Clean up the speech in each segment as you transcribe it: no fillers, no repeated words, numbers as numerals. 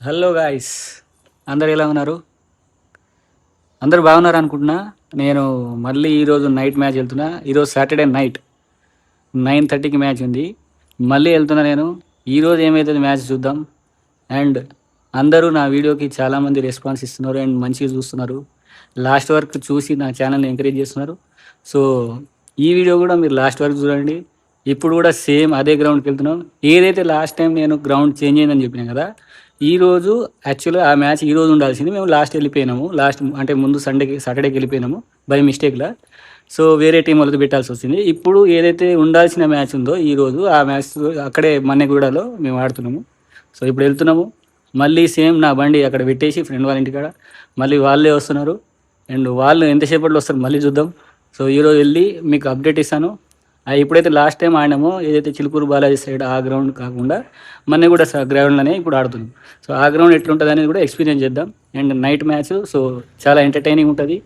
Hello guys, అందరు ఎలా ఉన్నారు? అందరూ బాగున్నారు అనుకుంటున్నా. నేను మళ్ళీ ఈరోజు నైట్ మ్యాచ్ వెళ్తున్నా. ఈరోజు సాటర్డే నైట్ 9:30కి మ్యాచ్ ఉంది. మళ్ళీ వెళ్తున్నా నేను. ఈరోజు ఏమవుతుంది మ్యాచ్ చూద్దాం. అండ్ అందరూ నా వీడియోకి చాలామంది రెస్పాన్స్ ఇస్తున్నారు అండ్ మంచిగా చూస్తున్నారు. లాస్ట్ వరకు చూసి నా ఛానల్ని ఎంకరేజ్ చేస్తున్నారు. సో ఈ వీడియో కూడా మీరు లాస్ట్ వరకు చూడండి. ఇప్పుడు కూడా సేమ్ అదే గ్రౌండ్కి వెళ్తున్నాం. ఏదైతే లాస్ట్ టైం నేను గ్రౌండ్ చేంజ్ అయిందని చెప్పినా కదా, ఈరోజు యాక్చువల్గా ఆ మ్యాచ్ ఈరోజు ఉండాల్సింది. మేము లాస్ట్ వెళ్ళిపోయినాము. లాస్ట్ అంటే ముందు సాటర్డేకి వెళ్ళిపోయినాము బై మిస్టేక్లా. సో వేరే టీం వాళ్ళతో పెట్టాల్సి వచ్చింది. ఇప్పుడు ఏదైతే ఉండాల్సిన మ్యాచ్ ఉందో ఈరోజు, ఆ మ్యాచ్ అక్కడే మన్నెగూడలో మేము ఆడుతున్నాము. సో ఇప్పుడు వెళ్తున్నాము. మళ్ళీ సేమ్ నా బండి అక్కడ పెట్టేసి ఫ్రెండ్ వాళ్ళ ఇంటికాడ మళ్ళీ వాళ్ళే వస్తున్నారు. అండ్ వాళ్ళు ఎంతసేపట్లో వస్తారు మళ్ళీ చూద్దాం. సో ఈరోజు వెళ్ళి మీకు అప్డేట్ ఇస్తాను. ఇప్పుడైతే లాస్ట్ టైం ఆడినామో ఏదైతే చిలుకూరు బాలాజీ సైడ్ ఆ గ్రౌండ్ కాకుండా మన కూడా గ్రౌండ్లోనే ఇప్పుడు ఆడుతున్నాం. సో ఆ గ్రౌండ్ ఎట్లుంటుంది అనేది కూడా ఎక్స్పీరియన్స్ చేద్దాం. అండ్ నైట్ మ్యాచ్, సో చాలా ఎంటర్టైనింగ్ ఉంటుంది.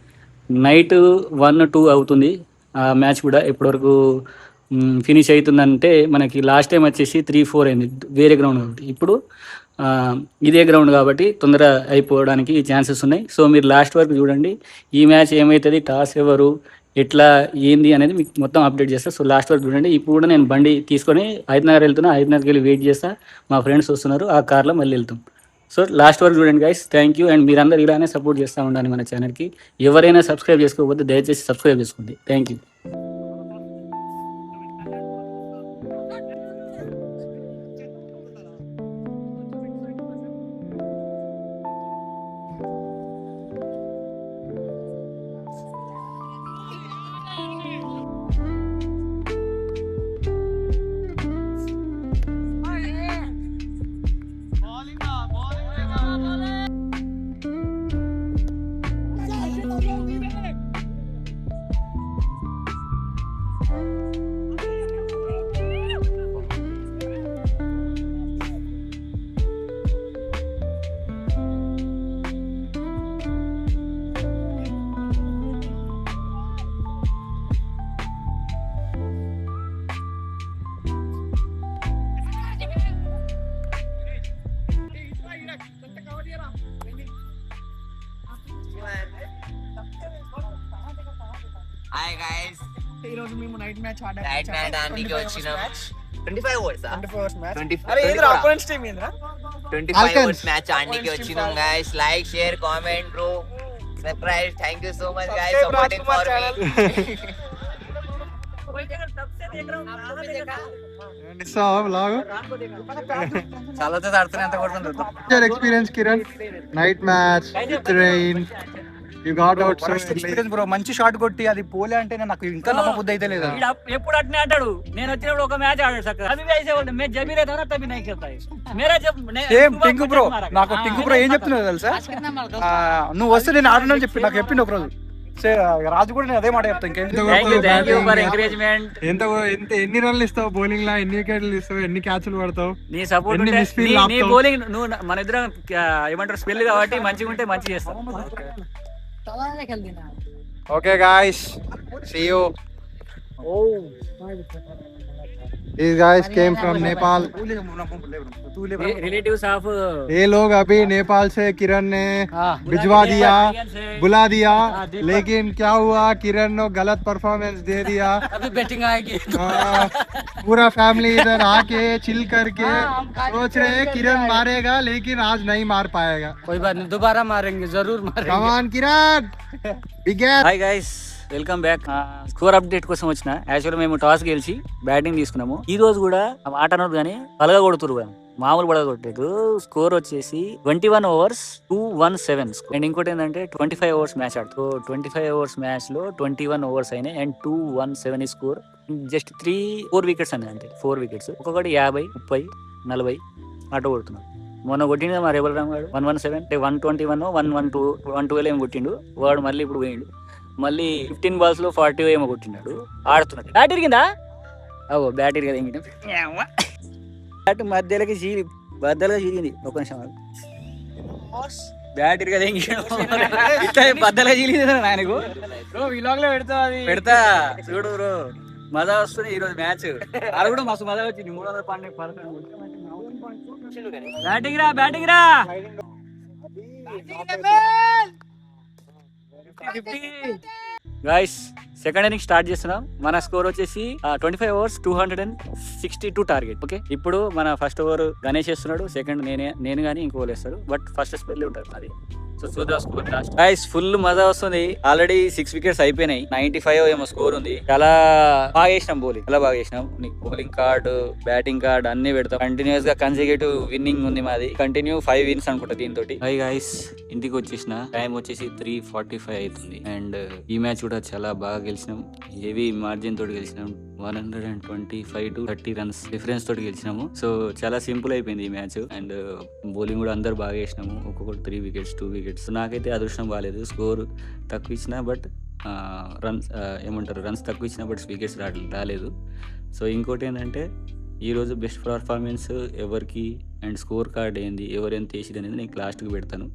నైట్ 1-2 అవుతుంది ఆ మ్యాచ్ కూడా. ఇప్పటివరకు ఫినిష్ అవుతుందంటే మనకి లాస్ట్ టైం వచ్చేసి 3-4 అయింది వేరే గ్రౌండ్ కాబట్టి. ఇప్పుడు ఇదే గ్రౌండ్ కాబట్టి తొందర అయిపోవడానికి ఛాన్సెస్ ఉన్నాయి. సో మీరు లాస్ట్ వరకు చూడండి. ఈ మ్యాచ్ ఏమవుతుంది, టాస్ ఎవరు, ఎట్లా ఏంది అనేది మీకు మొత్తం అప్డేట్ చేస్తా. సో లాస్ట్ వరకు చూడండి. ఇప్పుడు కూడా నేను బండి తీసుకొని హైదరాబాద్ వెళ్తున్నా. హైదరాబాద్కి వెళ్ళి వెయిట్ చేస్తా. మా ఫ్రెండ్స్ వస్తున్నారు, ఆ కార్లో మళ్ళీ వెళ్తాం. సో లాస్ట్ వరకు చూడండి గైస్. Thank you. అండ్ మీరందరూ ఇలానే సపోర్ట్ చేస్తూ ఉండాలి మన ఛానల్కి. ఎవరైనా సబ్స్క్రైబ్ చేసుకోకపోతే దయచేసి సబ్స్క్రైబ్ చేసుకోండి. Thank you. హాయ్ గైస్, ఈ రోజు మేము నైట్ మ్యాచ్ నైట్ మ్యాచ్ ఆడడానికి వచ్చినాం. 25 ఓవర్స్ 24 అవర్స్ మ్యాచ్. 24 అరే ఏదిరా అపోనెంట్స్ టీం ఏందిరా? 25 ఓవర్స్ మ్యాచ్ ఆడడానికి వచ్చినాం guys. Like, share, comment, bro, subscribe. Thank you so much guys supporting for me. చాలా ఆడుతున్నా ఎంత కొడుతుంది experience Kiran, night match, with rain, you got out so experience bro. మంచి షాట్ కొట్టి అది పోలే అంటే నాకు ఇంకా నమ్మబుద్ధి అయితే లేదు. ఎప్పుడు అట్నే అంటాడు. నేను వచ్చినప్పుడు ఒక మ్యాచ్ ఆడాడు చక్కగా. అవి వేసేవాళ్ళు మే జబీరే తానా తभी नहीं खेलता है. मेरा जब సేమ్ టింకు బ్రో, నాకు టింకు బ్రో ఏం చెప్తున్నావు తెలుసా, నువ్వు వస్తే నేను ఆడనని చెప్పి నాకు చెప్పిండు ఒక రోజు. రాజు కూడా నేను అదే మాట చెప్తాను. Thank you for encouragement. ఎంత ఎన్ని రన్లు ఇస్తావు బౌలింగ్ లా, ఎన్ని వికెట్లు ఇస్తావు, ఎన్ని క్యాచ్లు పడతావు, నీ సపోర్ట్ ఎన్ని ఉంటే miss field నీ ఆపుతావు. బౌలింగ్ నువ్వు మన ఇద్దరం ఏమంటారు స్పెల్ కాబట్టి మంచిగా ఉంటే మంచిగా చేస్తాం. Okay guys, see you. These guys came from Nepal. Relatives of ये लोग अभी नेपाल से किरण ने भिजवा दिया, बुला दिया, लेकिन क्या हुआ, किरण ने गलत परफॉर्मेंस दे दिया. अभी बैटिंग आएगी. पूरा फैमिली इधर आके चिल करके सोच रहे हैं किरण मारेगा, लेकिन आज नहीं मार पाएगा. कोई बात नहीं, दोबारा मारेंगे, जरूर मारेंगे. Come on Kiran, begin. Hi guys, welcome back. Score update కోసం వచ్చిన. యాక్చువల్గా మేము టాస్ గెలిచి బ్యాటింగ్ తీసుకున్నాము. ఈ రోజు కూడా ఆట అనదు కానీ పలగా కొడుతురు, మామూలు పలగా కొట్టలేదు. స్కోర్ వచ్చేసి 21 ఓవర్స్ 217. అండ్ ఇంకోటి ఏంటంటే 25 ఓవర్స్ మ్యాచ్ ఆడుతూ 25 ఓవర్స్ మ్యాచ్ లో 21 ఓవర్స్ అయినాయి అండ్ 217 స్కోర్. జస్ట్ 4 వికెట్స్ అనేది, అంటే 4 వికెట్స్. ఒక్కొక్కటి 50, 30, 40 అటు కొడుతున్నాం. మొన్న కొట్టిండు మా రేబల్ రామ్ గారు 117, అంటే 121, 112, 112 ఏమో కొట్టిండు వాడు. మళ్ళీ ఇప్పుడు పోయిండు. మళ్ళీ 15 balls లో 40 ఏమో కొట్టినాడు. ఆడుతున్నాడు. బ్యాట్ ఇరిగిందా? అవో బ్యాట్ ఇరిగదా, బ్యాట్ మధ్యలోకి బద్దలుగా చీలింది. ఒక నిమిషం, బ్యాట్ ఇరిగదా ఇట్లా బద్దలుగా చీలింది. ఆయనకు పెడతా చూడు బ్రో, మజా వస్తుంది. ఈరోజు మ్యాచ్ ఆడ కూడా మస్తు మజా వచ్చింది. 312 11 బ్యాటింగ్ రా గైస్ సెకండ్ ఇన్నింగ్ స్టార్ట్ చేస్తున్నాం. మన స్కోర్ వచ్చేసి 25 overs 262 టార్గెట్. ఓకే, ఇప్పుడు మన ఫస్ట్ ఓవర్ గణేష్ వేస్తున్నాడు, సెకండ్ నేను కానీ ఇంకో వేస్తాడు, బట్ ఫస్ట్ స్పెల్ ఉంటుంది అది. సో చూద్దాం స్కోర్ లాస్ట్. గైస్ ఫుల్ మజా వస్తుంది. ఆల్రెడీ 6 wickets అయిపోయినాయి, 95 ఏమో స్కోర్ ఉంది. చాలా బాగా చేసినాం బౌలింగ్, చాలా బాగా చేసినాం. బౌలింగ్ కార్డు, బ్యాటింగ్ కార్డు అన్ని పెడతాం. కంటిన్యూస్ గా కన్సిక్యూటివ్ విన్నింగ్ ఉంది మాది. కంటిన్యూ 5 wins అనుకుంటా దీంతో. హై గైస్, ఇంటికి వచ్చేసిన టైం వచ్చేసి 3:45 అవుతుంది. అండ్ ఈ మ్యాచ్ కూడా చాలా బాగా గెలిచినాం. హెవీ మార్జిన్ తోటి గెలిచినాం. 125 to 30 runs డిఫరెన్స్ తోటి గెలిచినాము. సో చాలా సింపుల్ అయిపోయింది ఈ మ్యాచ్. అండ్ బౌలింగ్ కూడా అందరు బాగా చేసినాము. ఒక్కొక్కటి 3 wickets 2 wickets. నాకైతే అదృష్టం బాగాలేదు, స్కోర్ తక్కువ ఇచ్చినా బట్ రన్స్ తక్కువ ఇచ్చినా బట్ వికెట్స్ రాలేదు. సో ఇంకోటి ఏంటంటే ఈరోజు బెస్ట్ పర్ఫార్మెన్స్ ఎవరికి అండ్ స్కోర్ కార్డ్ ఏంది, ఎవరు ఎంత వేసిరు అనేది నేను లాస్ట్కి పెడతాను.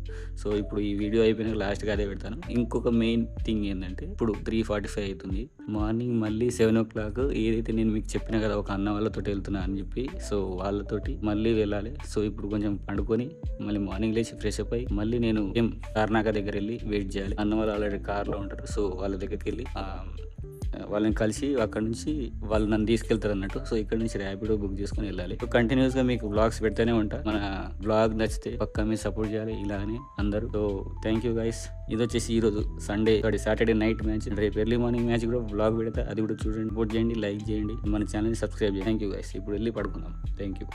సో ఇప్పుడు ఈ వీడియో అయిపోయినాక లాస్ట్కి అదే పెడతాను. ఇంకొక మెయిన్ థింగ్ ఏంటంటే ఇప్పుడు 3:45 అవుతుంది. మార్నింగ్ మళ్ళీ 7 o'clock ఏదైతే నేను మీకు చెప్పిన కదా ఒక అన్న వాళ్ళతో వెళ్తున్నా అని చెప్పి, సో వాళ్ళతోటి మళ్ళీ వెళ్ళాలి. సో ఇప్పుడు కొంచెం పండుకొని మళ్ళీ మార్నింగ్ లేచి ఫ్రెష్ అప్ అయ్యి మళ్ళీ నేను కార్నాక దగ్గర వెళ్ళి వెయిట్ చేయాలి. అన్న వాళ్ళు ఆల్రెడీ కార్లో ఉంటారు. సో వాళ్ళ దగ్గరికి వెళ్ళి వాళ్ళని కలిసి అక్కడ నుంచి వాళ్ళు నన్ను తీసుకెళ్తారు అన్నట్టు. సో ఇక్కడ నుంచి ర్యాపిడో బుక్ చేసుకుని వెళ్ళాలి. సో కంటిన్యూస్ గా మీకు బ్లాగ్స్ పెడతానే ఉంటా. మన బ్లాగ్ నచ్చితే పక్కా మీరు సపోర్ట్ చేయాలి ఇలానే అందరూ. So thank you guys. ఇది వచ్చేసి ఈ రోజు సాటర్డే నైట్ మ్యాచ్. రేపు ఎర్లీ మార్నింగ్ మ్యాచ్ కూడా బ్లాగ్ పెడతా, అది కూడా చూడండి, సపోర్ట్ చేయండి, లైక్ చేయండి, మన ఛానల్ ని సబ్స్క్రైబ్ చేయండి. Thank you guys. ఇప్పుడు వెళ్ళి పడుకుందాం. Thank you.